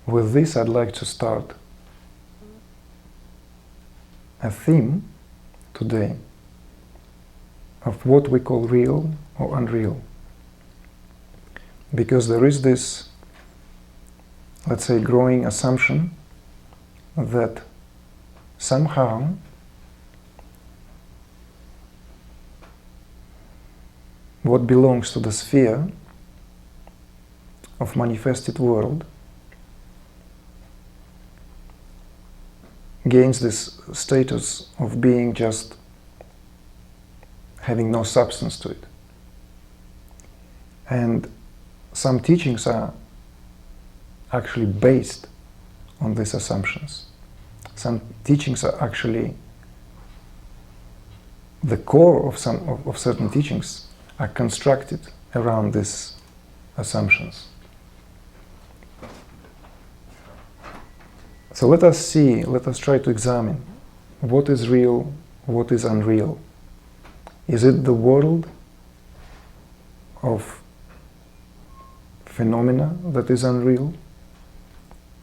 with this I'd like to start a theme today of what we call real or unreal. Because there is this, let's say, growing assumption that somehow what belongs to the sphere of manifested world gains this status of being just having no substance to it. And some teachings are actually based on these assumptions. Some teachings are actually, the core of certain teachings are constructed around these assumptions. So let us try to examine what is real, what is unreal. Is it the world of phenomena that is unreal,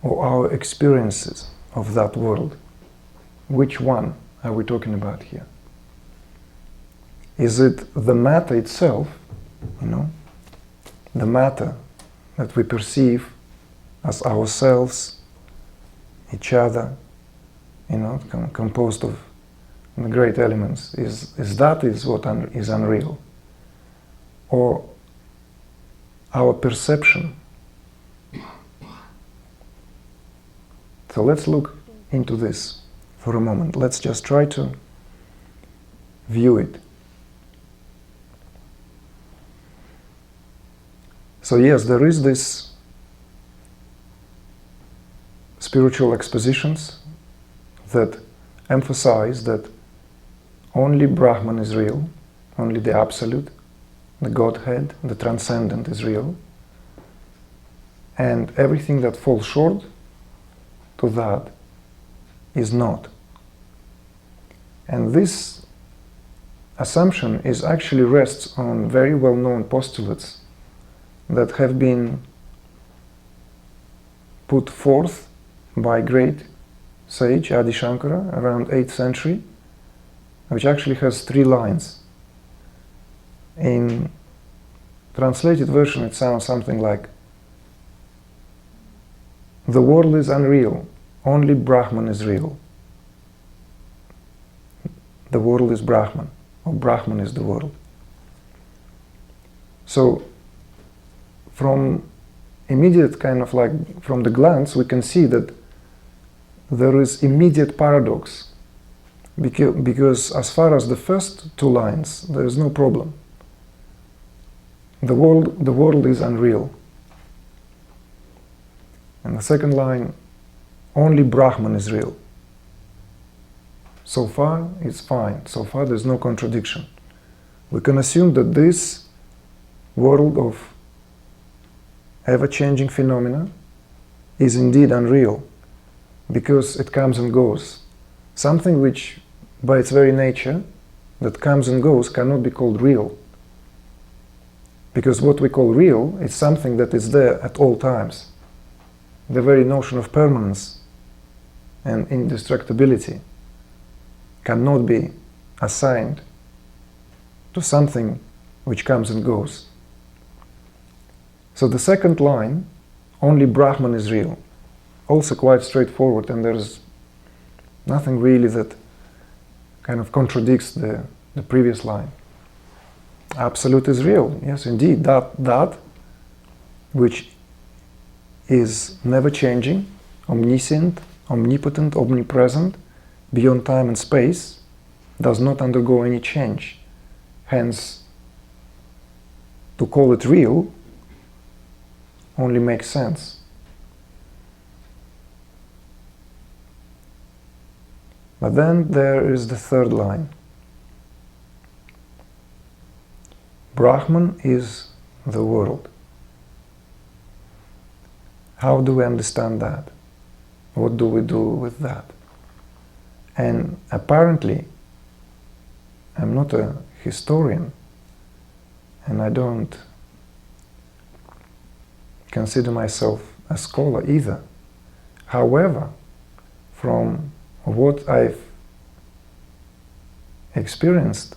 or our experiences of that world? Which one are we talking about here? Is it the matter itself, the matter that we perceive as ourselves, each other, composed of the great elements? Is what is unreal? Or our perception? So let's look into this for a moment. Let's just try to view it. So yes, there is this spiritual expositions that emphasize that only Brahman is real, only the Absolute, the Godhead, the Transcendent is real, and everything that falls short to that is not. And this assumption actually rests on very well-known postulates that have been put forth by great sage Adi Shankara around 8th century, which actually has 3 lines. In translated version it sounds something like, the world is unreal, only Brahman is real. The world is Brahman, or Brahman is the world. So from immediate from the glance we can see that there is immediate paradox, because as far as the first 2 lines there is no problem. The world is unreal. And the second line, only Brahman is real. So far it's fine, so far there's no contradiction. We can assume that this world of ever-changing phenomena is indeed unreal, because it comes and goes. Something which, by its very nature, that comes and goes cannot be called real. Because what we call real is something that is there at all times. The very notion of permanence and indestructibility cannot be assigned to something which comes and goes. So the second line, only Brahman is real, also quite straightforward, and there's nothing really that kind of contradicts the previous line. Absolute is real, yes indeed, that which is never changing, omniscient, omnipotent, omnipresent, beyond time and space, does not undergo any change. Hence, to call it real only makes sense. But then there is the third line. Brahman is the world. How do we understand that? What do we do with that? And apparently, I'm not a historian, and I don't consider myself a scholar either, However, from what I've experienced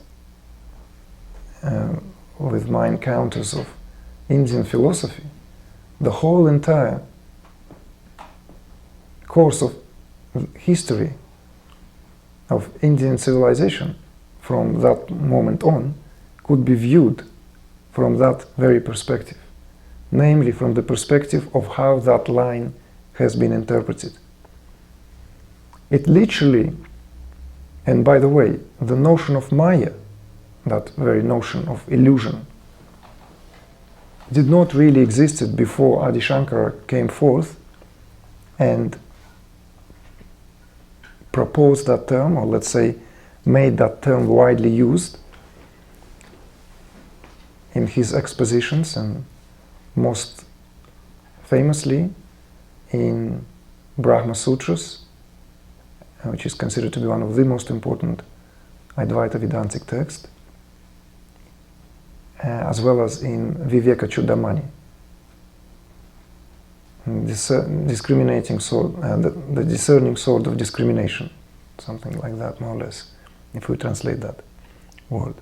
with my encounters of Indian philosophy, the whole entire course of history of Indian civilization from that moment on could be viewed from that very perspective, namely from the perspective of how that line has been interpreted. It literally, and by the way, the notion of Maya, that very notion of illusion, did not really exist before Adi Shankara came forth and proposed that term, or let's say made that term widely used in his expositions, and most famously in Brahma Sutras, which is considered to be one of the most important Advaita Vedantic texts, as well as in Viveka Chudamani, discriminating sword, the discerning sword of discrimination, something like that, more or less, if we translate that word.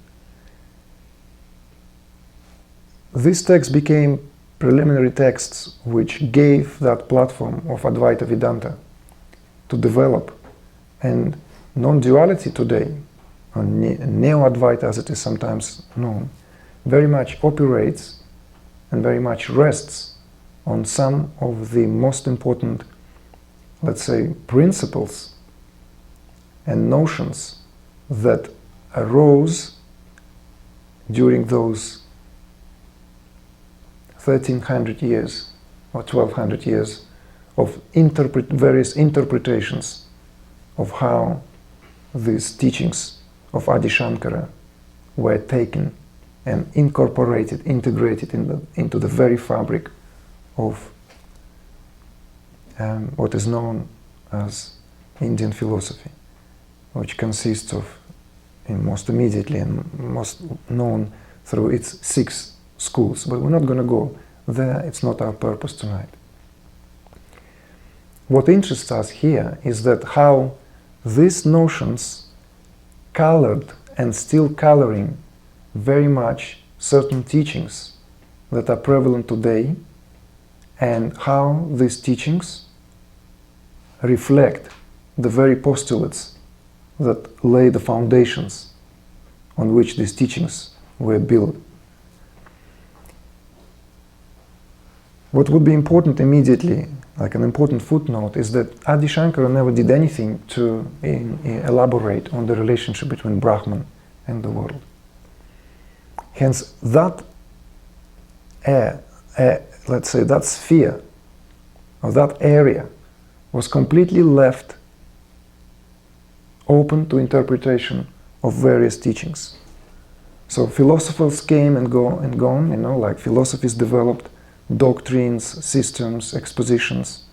These texts became preliminary texts which gave that platform of Advaita Vedanta to develop, and non-duality today, or Neo-Advaita as it is sometimes known, very much operates and very much rests on some of the most important, let's say, principles and notions that arose during those 1300 years or 1200 years of various interpretations of how these teachings of Adi Shankara were taken and incorporated, integrated into the very fabric of what is known as Indian philosophy, which consists of, most immediately and most known through its 6 schools. But we're not going to go there, it's not our purpose tonight. What interests us here is that how these notions colored and still coloring very much certain teachings that are prevalent today, and how these teachings reflect the very postulates that lay the foundations on which these teachings were built. What would be important immediately, like an important footnote, is that Adi Shankara never did anything to elaborate on the relationship between Brahman and the world. Hence, that let's say that sphere or that area was completely left open to interpretation of various teachings. So philosophers came and gone, like philosophies developed doctrines, systems, expositions,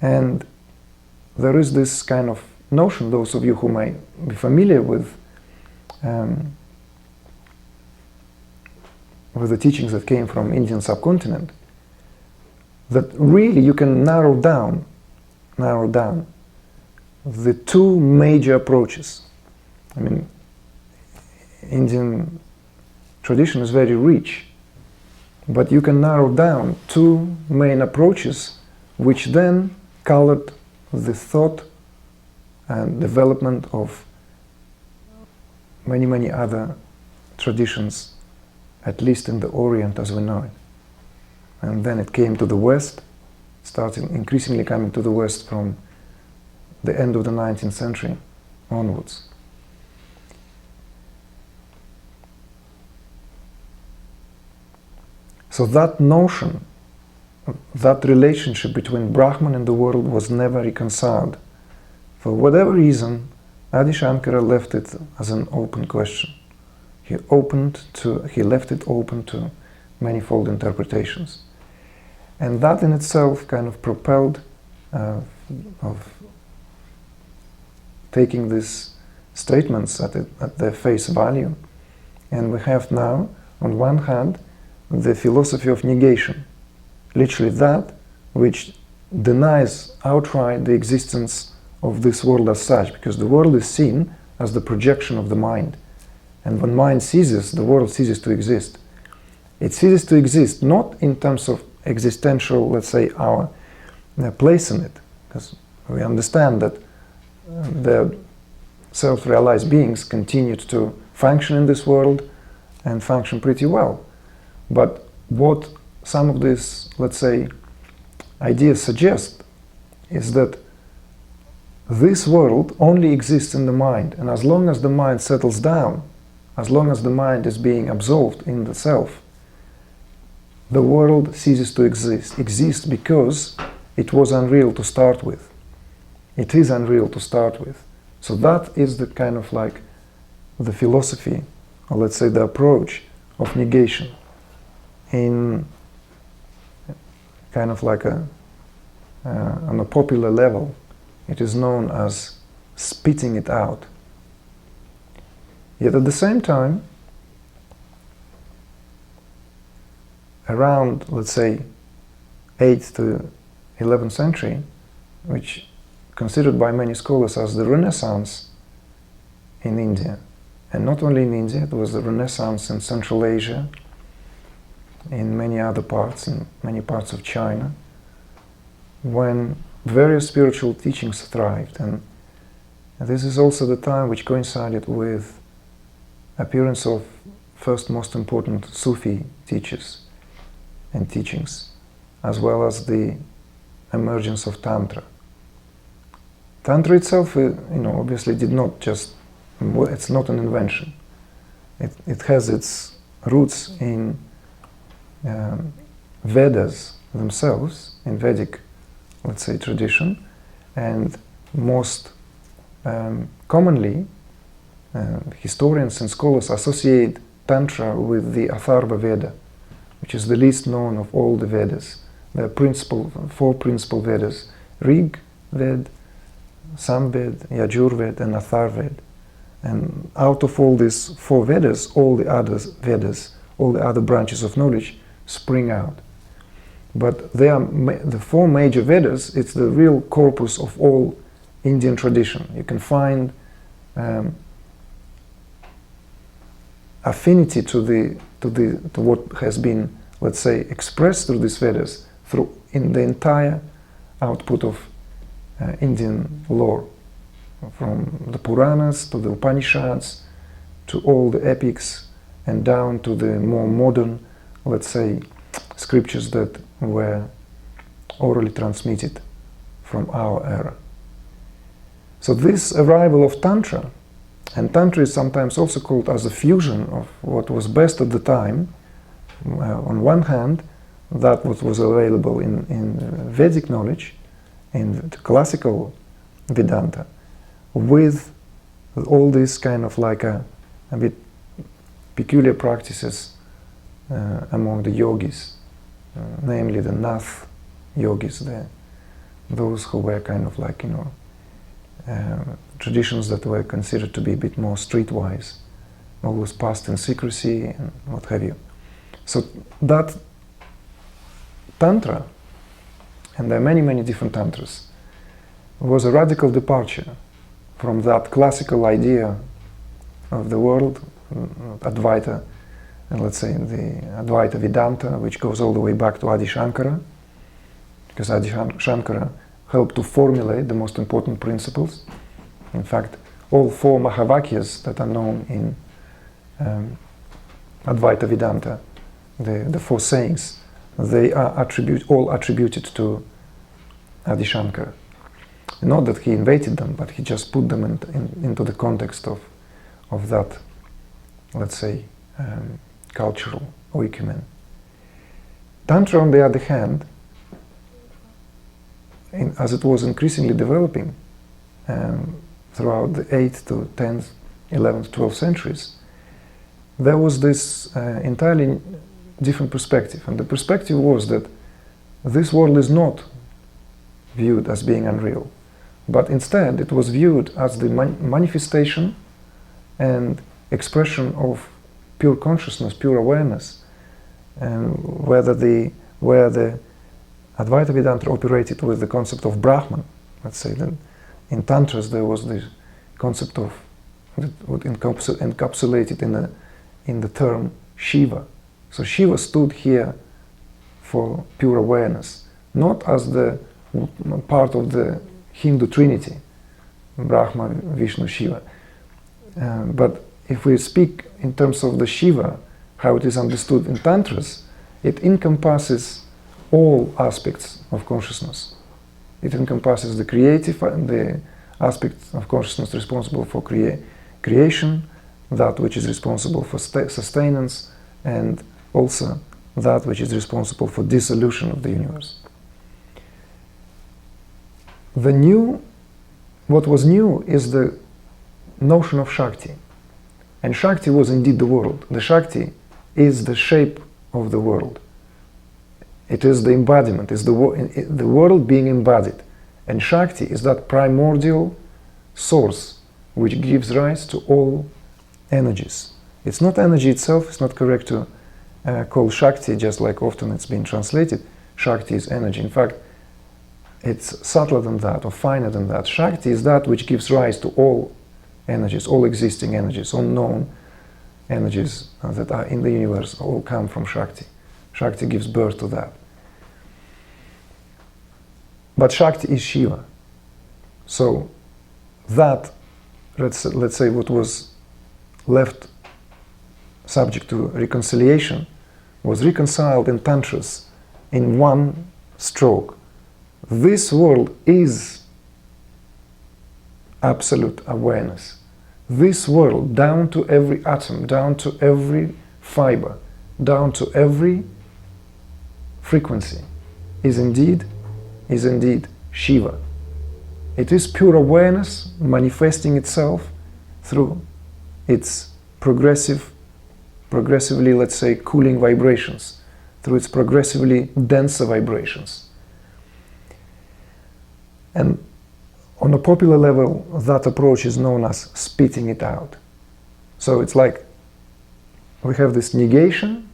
and there is this kind of notion, those of you who might be familiar with the teachings that came from Indian subcontinent, that really you can narrow down the 2 major approaches. I mean, Indian tradition is very rich, but you can narrow down 2 main approaches which then colored the thought and development of many, many other traditions, at least in the Orient as we know it. And then it came to the West, starting increasingly coming to the West from the end of the 19th century onwards. So that notion, that relationship between Brahman and the world was never reconciled. For whatever reason, Adi Shankara left it as an open question. He left it open to manifold interpretations. And that in itself kind of propelled of taking these statements at their face value. And we have now, on one hand, the philosophy of negation, literally that which denies outright the existence of this world as such, because the world is seen as the projection of the mind. And when mind ceases, the world ceases to exist. It ceases to exist not in terms of existential, let's say, our place in it, because we understand that the self-realized beings continued to function in this world and function pretty well. But what some of these, let's say, ideas suggest is that this world only exists in the mind, and as long as the mind settles down, as long as the mind is being absorbed in the self, the world ceases to exist because it was unreal to start with. It is unreal to start with. So that is the kind of like the philosophy, or let's say the approach of negation in kind of like on a popular level. It is known as spitting it out. Yet at the same time, around, let's say, 8th to 11th century, which considered by many scholars as the Renaissance in India, and not only in India, it was the Renaissance in Central Asia, in many other parts, in many parts of China, when various spiritual teachings thrived. And this is also the time which coincided with appearance of first most important Sufi teachers and teachings, as well as the emergence of Tantra. Tantra itself, obviously did not just, it's not an invention. It has its roots in Vedas themselves, in Vedic, let's say, tradition, and most commonly historians and scholars associate Tantra with the Atharva Veda, which is the least known of all the Vedas. There are four principal Vedas: Rig Ved, Samved, Yajurved, and Atharved. And out of all these four Vedas, all the other branches of knowledge spring out. But they are the four major Vedas. It's the real corpus of all Indian tradition. You can find affinity to what has been, let's say, expressed through these Vedas in the entire output of Indian lore, from the Puranas to the Upanishads to all the epics and down to the more modern, let's say, scriptures that were orally transmitted from our era. So this arrival of Tantra, and Tantra is sometimes also called as a fusion of what was best at the time, on one hand, that what was available in Vedic knowledge, in the classical Vedanta, with all these kind of like a bit peculiar practices among the yogis, namely the Nath yogis, those who were kind of like, traditions that were considered to be a bit more streetwise, always passed in secrecy and what have you. So that Tantra, and there are many, many different Tantras, was a radical departure from that classical idea of the world, Advaita, and let's say the Advaita Vedanta, which goes all the way back to Adi Shankara, because Adi Shankara helped to formulate the most important principles. In fact, all four Mahavakyas that are known in Advaita Vedanta, the four sayings, they are all attributed to Adi Shankara. Not that he invented them, but he just put them into the context of that, let's say, cultural awakening. Tantra, on the other hand, as it was increasingly developing throughout the 8th to 10th, 11th, 12th centuries, there was this entirely different perspective. And the perspective was that this world is not viewed as being unreal, but instead it was viewed as the manifestation and expression of pure consciousness, pure awareness, and where the Advaita Vedanta operated with the concept of Brahman. Let's say that in Tantras there was this concept of that would encapsulated in the term Shiva. So Shiva stood here for pure awareness, not as the part of the Hindu Trinity, Brahma, Vishnu, Shiva. But if we speak in terms of the Shiva, how it is understood in Tantras, it encompasses all aspects of consciousness. It encompasses the creative, the aspect of consciousness responsible for creation, that which is responsible for sustenance, and also that which is responsible for dissolution of the universe. What was new is the notion of Shakti. And Shakti was indeed the world. The Shakti is the shape of the world. It is the embodiment, is the world being embodied. And Shakti is that primordial source which gives rise to all energies. It's not energy itself, it's not correct to call Shakti, just like often it's been translated. Shakti is energy. In fact, it's subtler than that, or finer than that. Shakti is that which gives rise to all energies, all existing energies, all known energies that are in the universe, all come from Shakti. Shakti gives birth to that. But Shakti is Shiva. So that, let's say what was left subject to reconciliation was reconciled in Tantras in one stroke. This world is absolute awareness. This world, down to every atom, down to every fiber, down to every frequency, is indeed Shiva. It is pure awareness manifesting itself through its progressively, let's say, cooling vibrations, through its progressively denser vibrations. And on a popular level, that approach is known as spitting it out. So it's like we have this negation,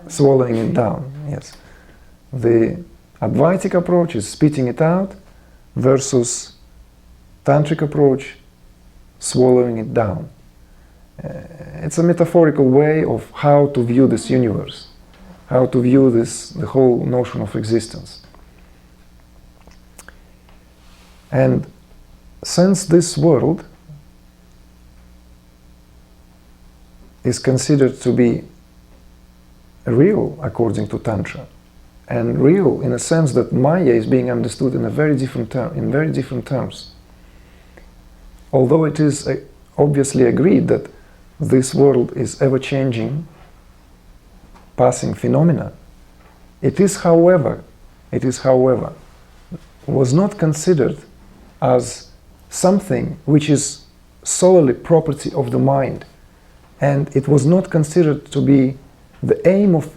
swallowing it down, yes. The Advaitic approach is spitting it out versus Tantric approach, swallowing it down. It's a metaphorical way of how to view this universe, how to view the whole notion of existence. And since this world is considered to be real according to Tantra, and real in a sense that Maya is being understood in very different terms. Although it is obviously agreed that this world is ever-changing, passing phenomena, it is, however, was not considered as something which is solely property of the mind, and it was not considered to be the aim of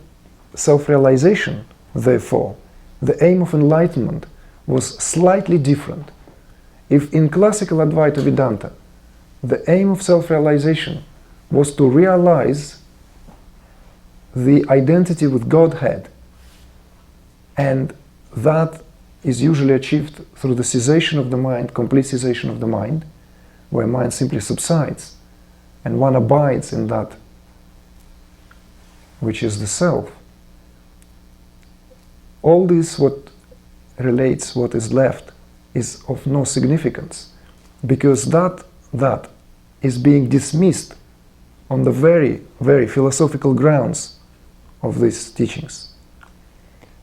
self-realization. Therefore, the aim of enlightenment was slightly different. If in classical Advaita Vedanta, the aim of self-realization was to realize the identity with Godhead, and that is usually achieved through the cessation of the mind, complete cessation of the mind, where mind simply subsides, and one abides in that which is the self. All this, what relates, what is left, is of no significance, because that is being dismissed on the very, very philosophical grounds of these teachings.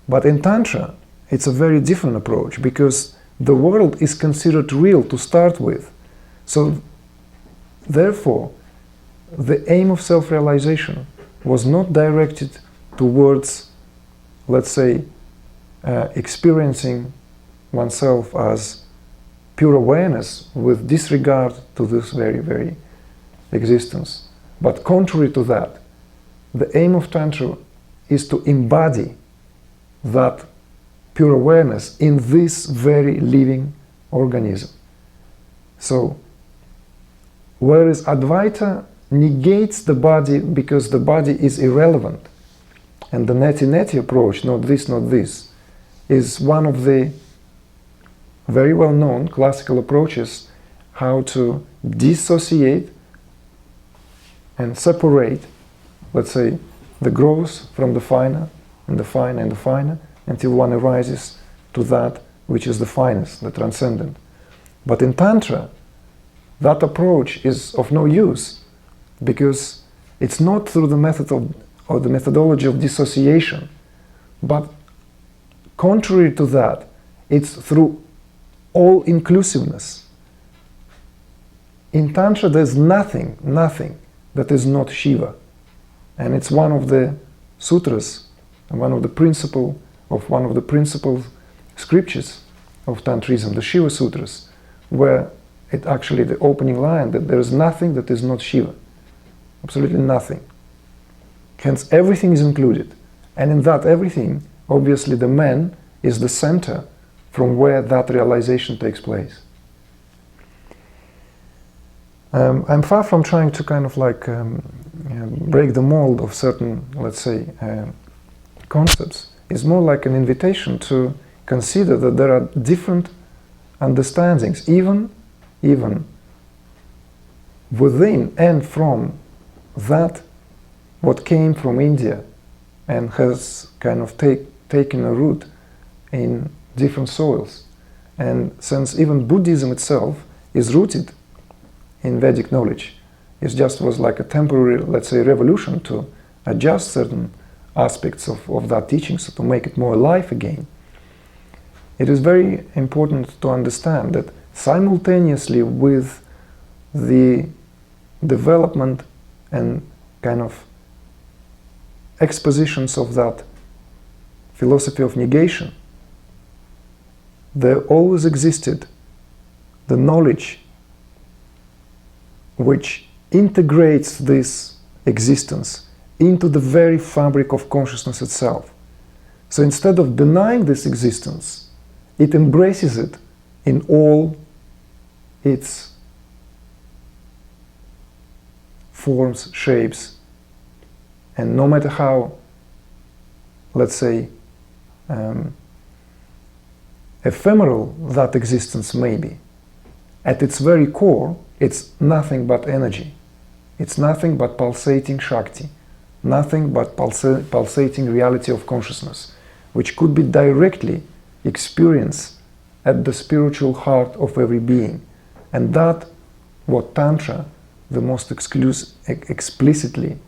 But in Tantra, it's a very different approach, because the world is considered real to start with. So, therefore, the aim of self-realization was not directed towards, let's say, experiencing oneself as pure awareness with disregard to this very, very existence. But contrary to that, the aim of Tantra is to embody that pure awareness in this very living organism. So, whereas Advaita negates the body because the body is irrelevant, And the neti-neti approach, not this, is one of the very well-known classical approaches how to dissociate and separate, let's say, the gross from the finer, and the finer and the finer, until one arises to that which is the finest, the transcendent. But in Tantra, that approach is of no use, because it's not through the method of, or the methodology of dissociation, but contrary to that, it's through all-inclusiveness. In Tantra, there's nothing that is not Shiva. And it's one of the sutras, one of the principal scriptures of Tantrism, the Shiva Sutras, where it actually, the opening line, that there is nothing that is not Shiva. Absolutely nothing. Hence, everything is included. And in that everything, obviously the man is the center from where that realization takes place. I'm far from trying to kind of like break the mold of certain, let's say, concepts. It's more like an invitation to consider that there are different understandings, even within and from that what came from India and has kind of taken a root in different soils. And since even Buddhism itself is rooted in Vedic knowledge, it just was like a temporary, let's say, revolution to adjust certain aspects of that teaching, so to make it more alive again. It is very important to understand that simultaneously with the development and kind of expositions of that philosophy of negation, there always existed the knowledge which integrates this existence into the very fabric of consciousness itself. So instead of denying this existence, it embraces it in all its forms, shapes, and no matter how, let's say, ephemeral that existence may be, at its very core, it's nothing but energy. It's nothing but pulsating Shakti, nothing but pulsating reality of consciousness, which could be directly experienced at the spiritual heart of every being. And that, what Tantra, the most explicitly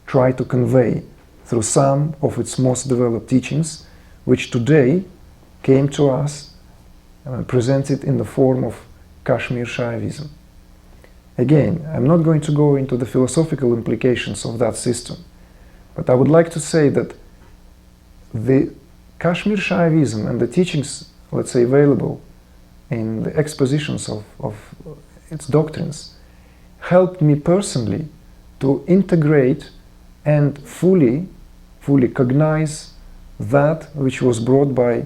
try to convey through some of its most developed teachings, which today came to us presented in the form of Kashmir Shaivism. Again, I'm not going to go into the philosophical implications of that system, but I would like to say that the Kashmir Shaivism and the teachings, let's say, available in the expositions of its doctrines helped me personally to integrate and fully cognize that which was brought by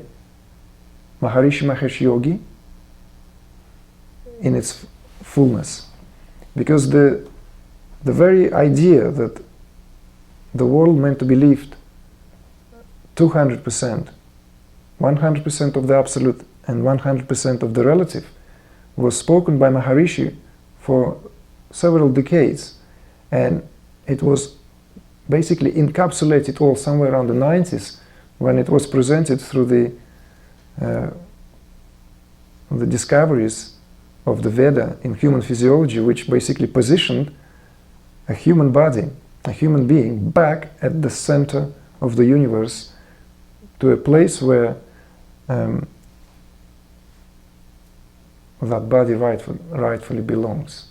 Maharishi Mahesh Yogi in its fullness. Because the very idea that the world meant to be lived 200%, 100% of the absolute and 100% of the relative, was spoken by Maharishi for several decades, and it was basically encapsulated all somewhere around the 90s when it was presented through the discoveries of the Veda in human physiology, which basically positioned a human body, a human being, back at the center of the universe, to a place where that body rightfully belongs.